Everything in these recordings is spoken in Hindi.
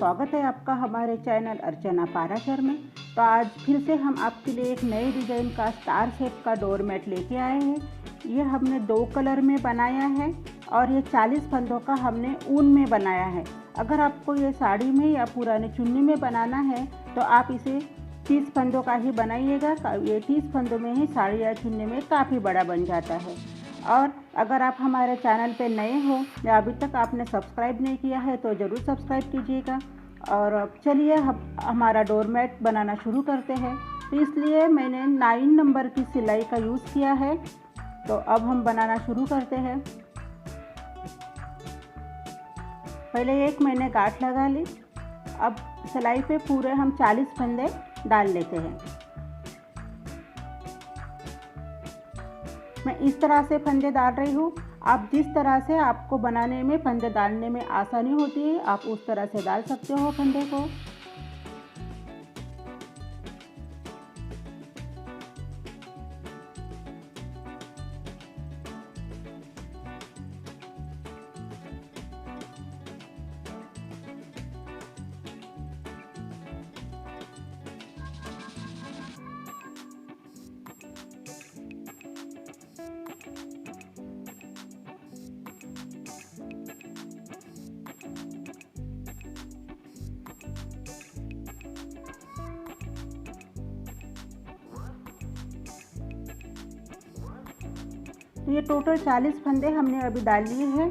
स्वागत है आपका हमारे चैनल अर्चना पाराशर में। तो आज फिर से हम आपके लिए एक नए डिज़ाइन का स्टार शेप का डोर मैट लेके आए हैं। ये हमने 2 कलर में बनाया है और ये 40 फंदों का हमने ऊन में बनाया है। अगर आपको ये साड़ी में या पुराने चुन्नी में बनाना है तो आप इसे 30 फंदों का ही बनाइएगा। ये 30 फंदों में ही साड़ी या चुन्नी में काफ़ी बड़ा बन जाता है। और अगर आप हमारे चैनल पे नए हो या अभी तक आपने सब्सक्राइब नहीं किया है तो ज़रूर सब्सक्राइब कीजिएगा। और अब चलिए हमारा डोरमैट बनाना शुरू करते हैं। तो इसलिए मैंने 9 नंबर की सिलाई का यूज़ किया है। तो अब हम बनाना शुरू करते हैं। पहले एक मैंने गांठ लगा ली। अब सिलाई पे पूरे हम 40 फंदे डाल लेते हैं। मैं इस तरह से फंदे डाल रही हूँ। आप जिस तरह से आपको बनाने में फंदे डालने में आसानी होती है आप उस तरह से डाल सकते हो फंदे को। तो ये टोटल 40 फंदे हमने अभी डाल लिए हैं।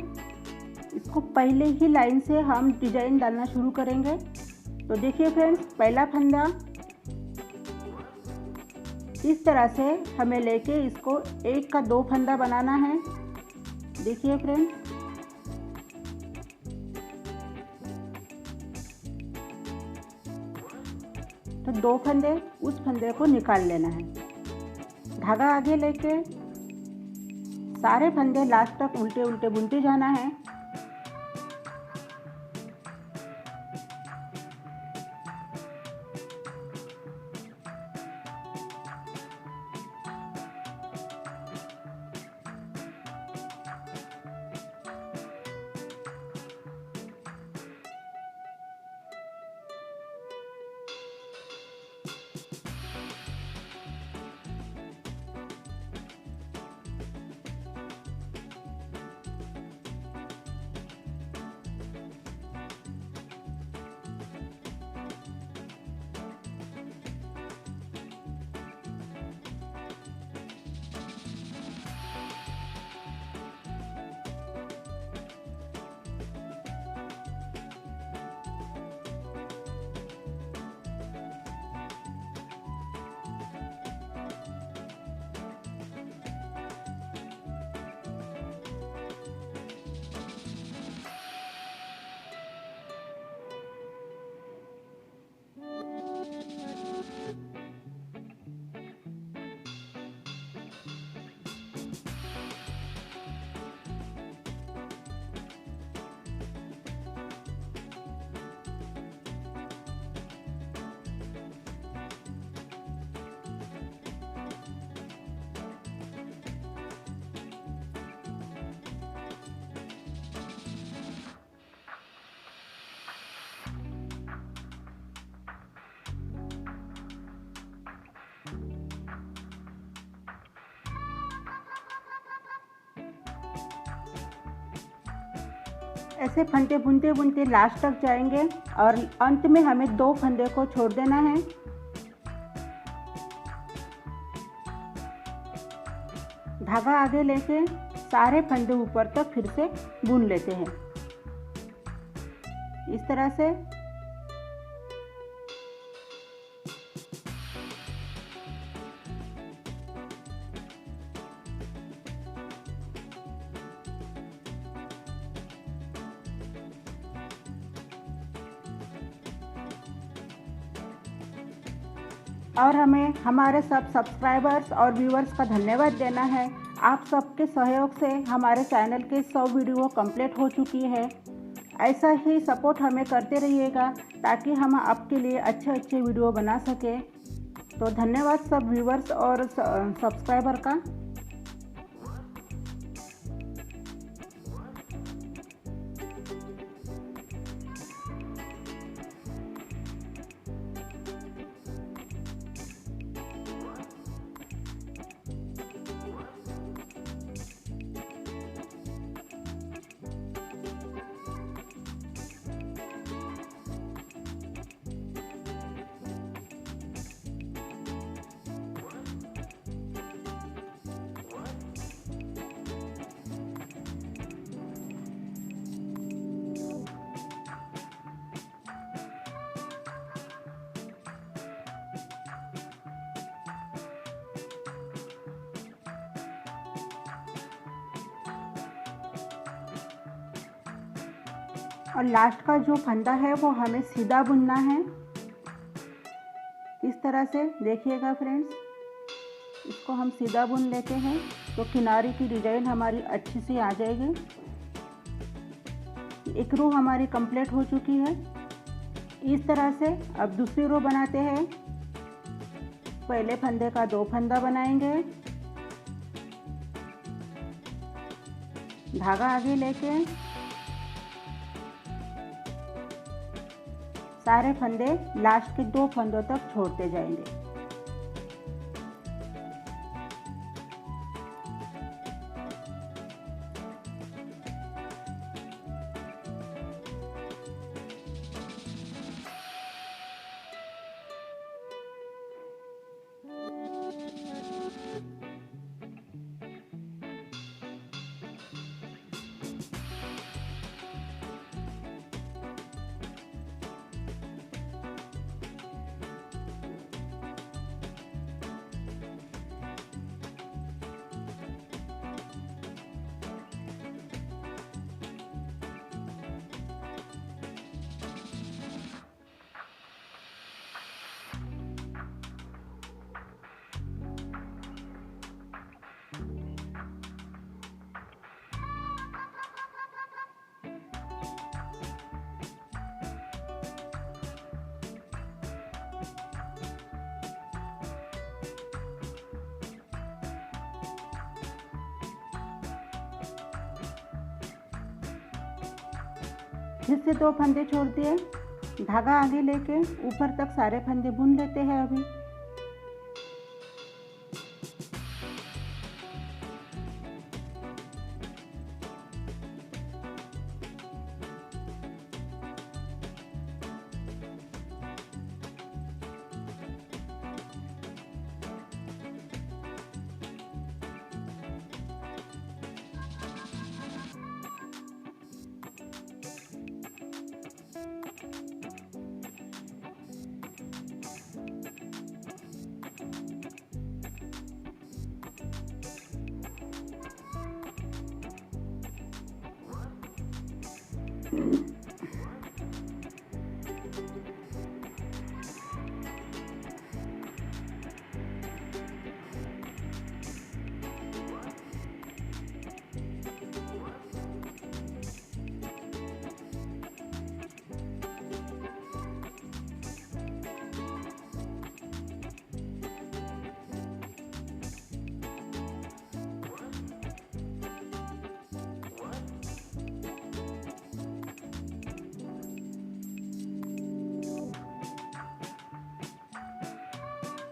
इसको पहले ही लाइन से हम डिजाइन डालना शुरू करेंगे। तो देखिए फ्रेंड्स, पहला फंदा इस तरह से हमें लेके इसको 1 का 2 फंदा बनाना है। देखिए फ्रेंड्स, तो 2 फंदे उस फंदे को निकाल लेना है। धागा आगे लेके सारे फंदे लास्ट तक उल्टे उल्टे बुनते जाना है। ऐसे फंदे बुनते बुनते लास्ट तक जाएंगे और अंत में हमें 2 फंदे को छोड़ देना है। धागा आगे लेके सारे फंदे ऊपर तक फिर से बुन लेते हैं इस तरह से। और हमें हमारे सब सब्सक्राइबर्स और व्यूअर्स का धन्यवाद देना है। आप सबके सहयोग से हमारे चैनल के 100 वीडियो कंप्लीट हो चुकी है। ऐसा ही सपोर्ट हमें करते रहिएगा ताकि हम आपके लिए अच्छे अच्छे वीडियो बना सकें। तो धन्यवाद सब व्यूअर्स और सब्सक्राइबर का। और लास्ट का जो फंदा है वो हमें सीधा बुनना है। इस तरह से देखिएगा फ्रेंड्स, इसको हम सीधा बुन लेते हैं तो किनारे की डिज़ाइन हमारी अच्छी सी आ जाएगी। एक रो हमारी कंप्लीट हो चुकी है। इस तरह से अब दूसरी रो बनाते हैं। पहले फंदे का 2 फंदा बनाएंगे, धागा आगे लेके सारे फंदे लास्ट के 2 फंदों तक छोड़ते जाएंगे। फिर से 2 फंदे छोड़ दिए, धागा आगे लेके ऊपर तक सारे फंदे बुन लेते हैं अभी।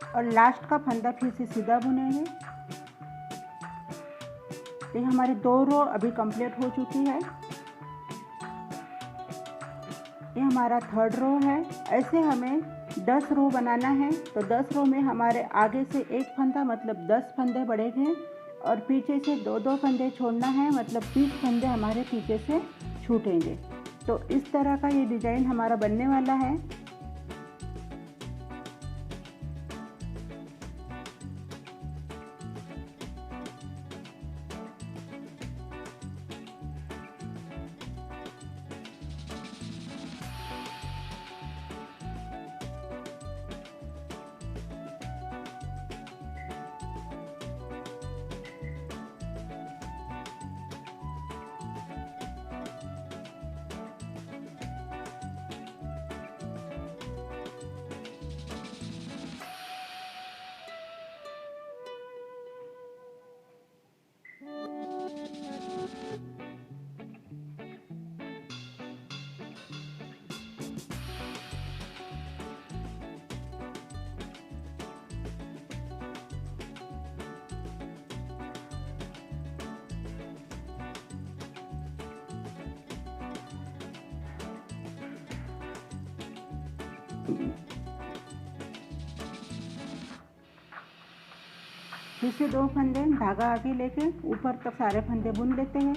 और लास्ट का फंदा फिर से सीधा बुनेंगे। ये हमारी 2 रो अभी कंप्लीट हो चुकी है। ये हमारा 3rd रो है। ऐसे हमें 10 रो बनाना है, तो 10 रो में हमारे आगे से 1 फंदा मतलब 10 फंदे बढ़ेंगे और पीछे से 2-2 फंदे छोड़ना है, मतलब 30 फंदे हमारे पीछे से छूटेंगे। तो इस तरह का ये डिज़ाइन हमारा बनने वाला है। फिर से 2 फंदे धागा आगे लेके ऊपर तक सारे फंदे बुन लेते हैं।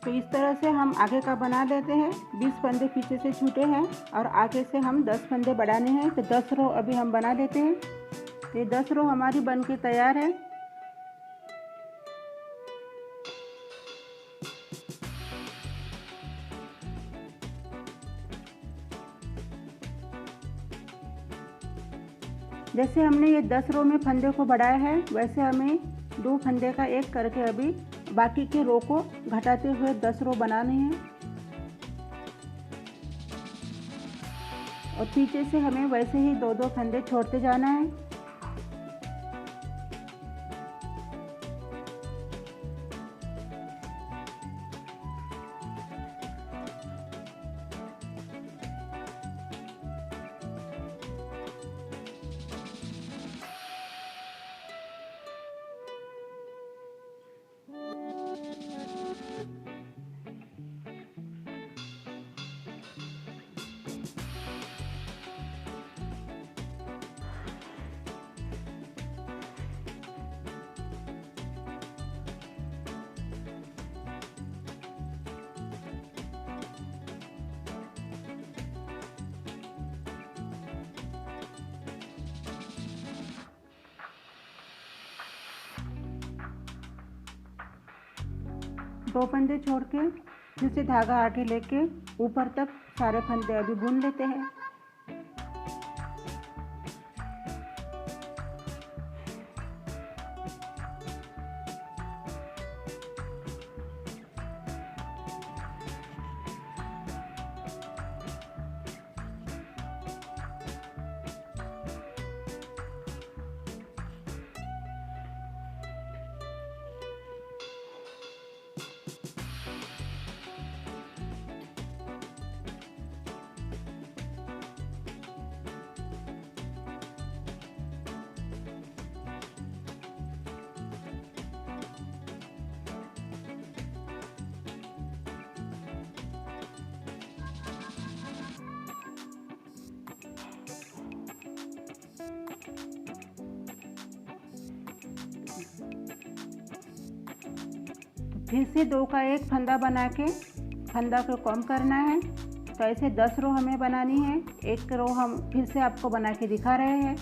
तो इस तरह से हम आगे का बना लेते हैं। 20 फंदे पीछे से छूटे हैं और आगे से हम 10 फंदे बढ़ाने हैं। तो 10 रो अभी हम बना लेते हैं। तो ये 10 रो हमारी बन के तैयार है। जैसे हमने ये 10 रो में फंदे को बढ़ाया है, वैसे हमें 2 फंदे का एक करके अभी बाकी के रो को घटाते हुए 10 रो बनाने हैं। और पीछे से हमें वैसे ही 2-2 फंदे छोड़ते जाना है। दो फंदे छोड़ के फिर से धागा आगे लेके ऊपर तक सारे फंदे अभी बुन लेते हैं। फिर से 2 का एक फंदा बना के फंदा को कम करना है। तो ऐसे 10 रो हमें बनानी है। एक रो हम फिर से आपको बना के दिखा रहे हैं।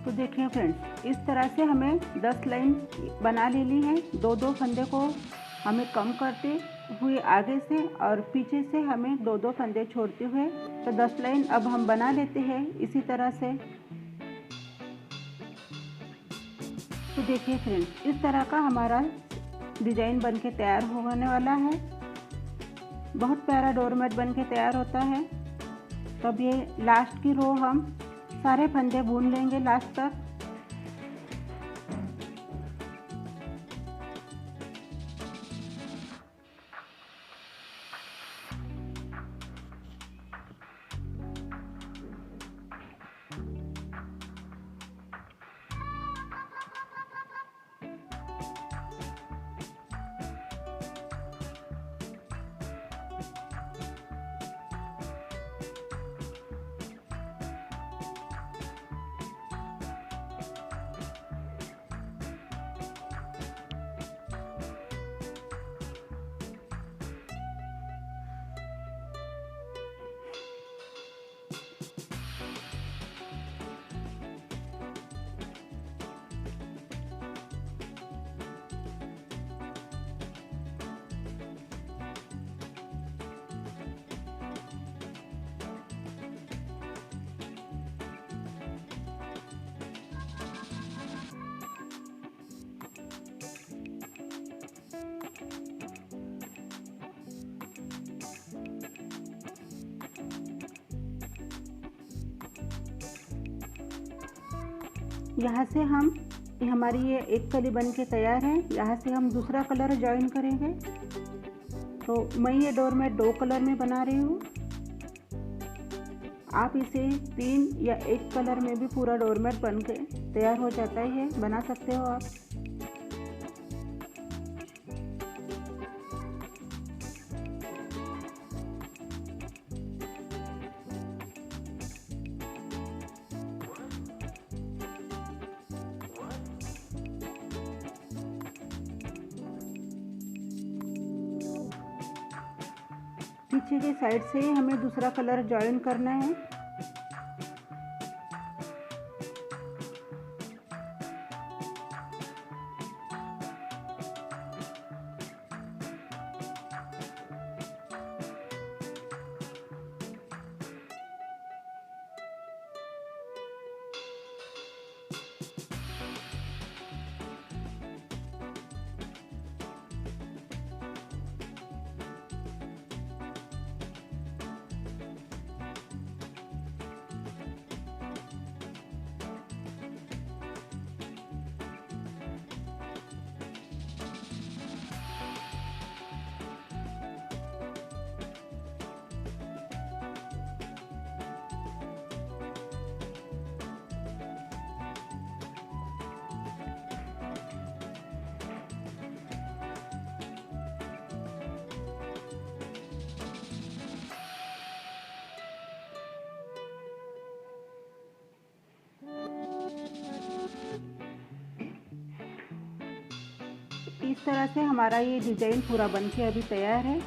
तो देखिए फ्रेंड्स, इस तरह से हमें 10 लाइन बना लेनी है। 2-2 फंदे को हमें कम करते हुए आगे से और पीछे से हमें 2-2 फंदे छोड़ते हुए तो 10 लाइन अब हम बना लेते हैं इसी तरह से। तो देखिए फ्रेंड्स, इस तरह का हमारा डिज़ाइन बनके तैयार होने वाला है। बहुत प्यारा डोरमेट बनके तैयार होता है। तो अब ये लास्ट की रो हम सारे फंदे बुन लेंगे लास्ट तक। यहाँ से हम हमारी ये एक कली बन के तैयार है। यहाँ से हम दूसरा कलर ज्वाइन करेंगे। तो मैं ये डोरमेट 2 कलर में बना रही हूँ। आप इसे 3 या 1 कलर में भी पूरा डोरमेट बन के तैयार हो जाता है, बना सकते हो आप। पीछे के साइड से हमें दूसरा कलर ज्वाइन करना है। इस तरह से हमारा ये डिज़ाइन पूरा बनके अभी तैयार है।